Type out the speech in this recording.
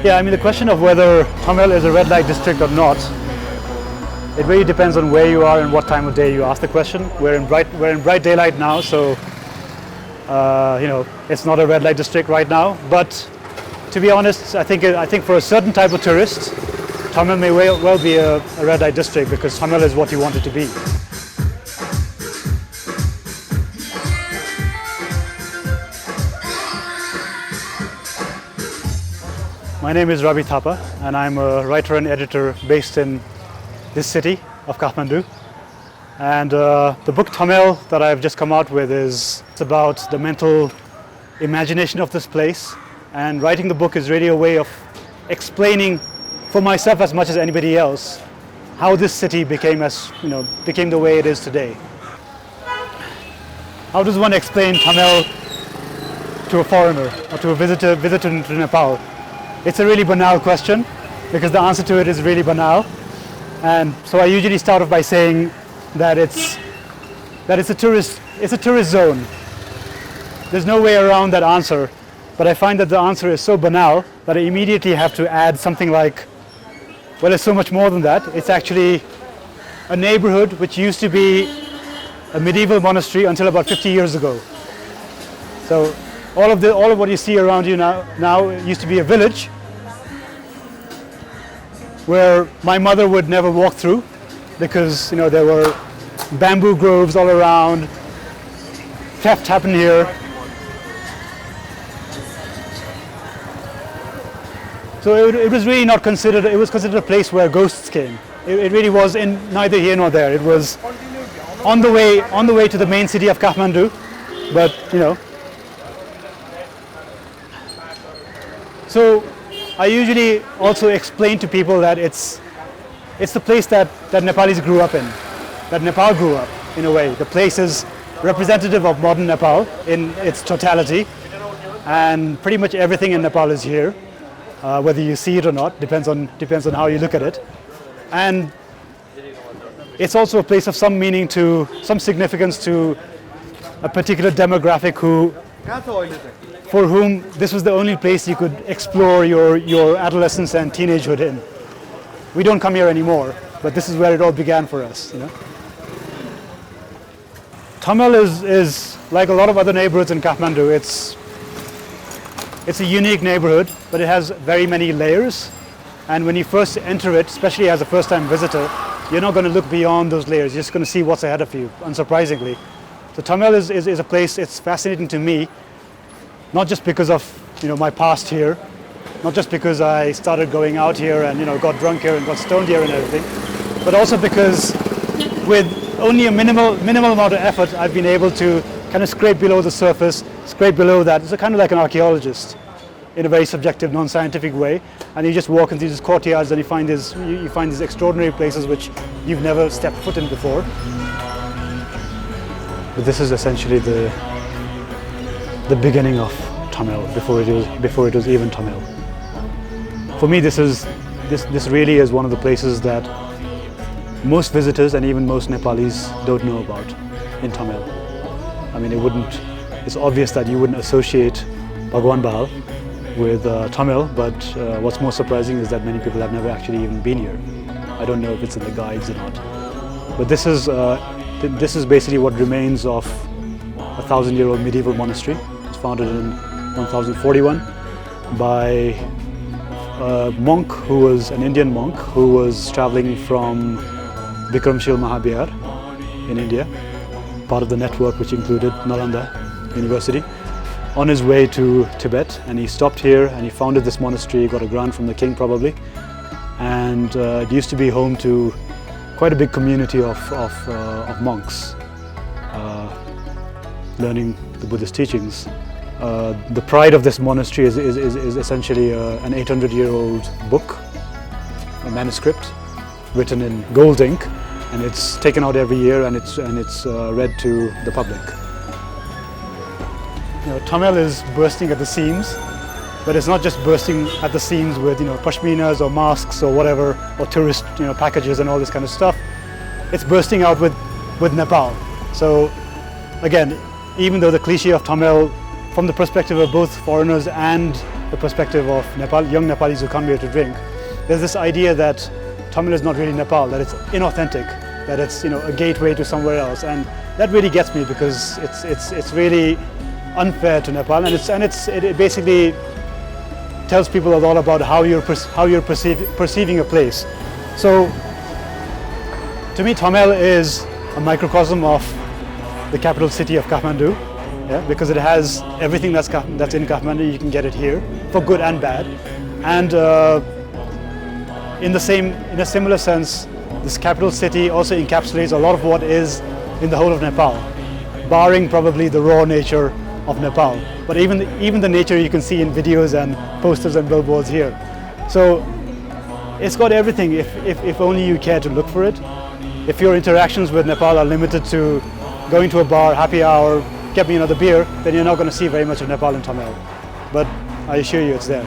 Yeah, I mean the question of whether Thamel is a red light district or not, it really depends on where you are and what time of day you ask the question. We're in bright daylight now, so it's not a red light district right now. But to be honest, I think for a certain type of tourist, Thamel may well be a red light district because Thamel is what you want it to be. My name is Rabi Thapa and I'm a writer and editor based in this city of Kathmandu. And the book Thamel that I've just come out with is about the mental imagination of this place. And writing the book is really a way of explaining for myself as much as anybody else how this city became the way it is today. How does one explain Thamel to a foreigner or to a visitor to Nepal? It's a really banal question because the answer to it is really banal. And so I usually start off by saying that it's a tourist zone. There's no way around that answer, but I find that the answer is so banal that I immediately have to add something like, well, it's so much more than that. It's actually a neighborhood which used to be a medieval monastery until about 50 years ago. So all of what you see around you now used to be a village where my mother would never walk through because there were bamboo groves all around. Theft happened here. So it was really not considered. It was considered a place where ghosts came. It really was neither here nor there. It was on the way to the main city of Kathmandu, but So I usually also explain to people that it's the place that Nepalese grew up in, that Nepal grew up in a way. The place is representative of modern Nepal in its totality, and pretty much everything in Nepal is here, whether you see it or not, depends on how you look at it. And it's also a place of some meaning some significance to a particular demographic for whom this was the only place you could explore your adolescence and teenagehood in. We don't come here anymore, but this is where it all began for us. Thamel is like a lot of other neighborhoods in Kathmandu. It's a unique neighborhood, but it has very many layers. And when you first enter it, especially as a first-time visitor, you're not going to look beyond those layers. You're just going to see what's ahead of you, unsurprisingly. So Thamel is a place, it's fascinating to me, not just because of my past here, not just because I started going out here and got drunk here and got stoned here and everything, but also because with only a minimal amount of effort, I've been able to kind of scrape below the surface, scrape below that. It's kind of like an archaeologist in a very subjective, non-scientific way. And you just walk into these courtyards and you find these extraordinary places which you've never stepped foot in before. But this is essentially the beginning of Thamel before it was even Thamel. For me, this really is one of the places that most visitors and even most Nepalese don't know about in Thamel. I mean, it's obvious that you wouldn't associate Bhagwan Bahal with Thamel, but what's more surprising is that many people have never actually even been here. I don't know if it's in the guides or not. But this is basically what remains of a 1,000-year-old medieval monastery. It was founded in 1041 by a monk who was an Indian monk who was traveling from Bikramshil Mahabihar in India, part of the network which included Nalanda University, on his way to Tibet, and he stopped here and he founded this monastery. He got a grant from the king probably, and it used to be home to quite a big community of monks learning the Buddhist teachings. The pride of this monastery is essentially an 800-year-old book, a manuscript written in gold ink, and it's taken out every year and it's read to the public. Thamel is bursting at the seams, but it's not just bursting at the seams with pashminas or masks or whatever, or tourist packages and all this kind of stuff. It's bursting out with Nepal. So again, even though the cliche of Thamel from the perspective of both foreigners and the perspective of Nepal, young Nepalis who come here to drink, there's this idea that Thamel is not really Nepal, that it's inauthentic, that it's a gateway to somewhere else, and that really gets me because it's really unfair to Nepal, and it basically tells people a lot about how you're perceiving a place. So to me, Thamel is a microcosm of the capital city of Kathmandu, yeah, because it has everything that's in Kathmandu. You can get it here for good and bad, and in a similar sense, this capital city also encapsulates a lot of what is in the whole of Nepal, barring probably the raw nature of Nepal, but even the nature you can see in videos and posters and billboards here. So it's got everything if only you care to look for it. If your interactions with Nepal are limited to going to a bar, happy hour, get me another beer, then you're not going to see very much of Nepal in Thamel. But I assure you it's there.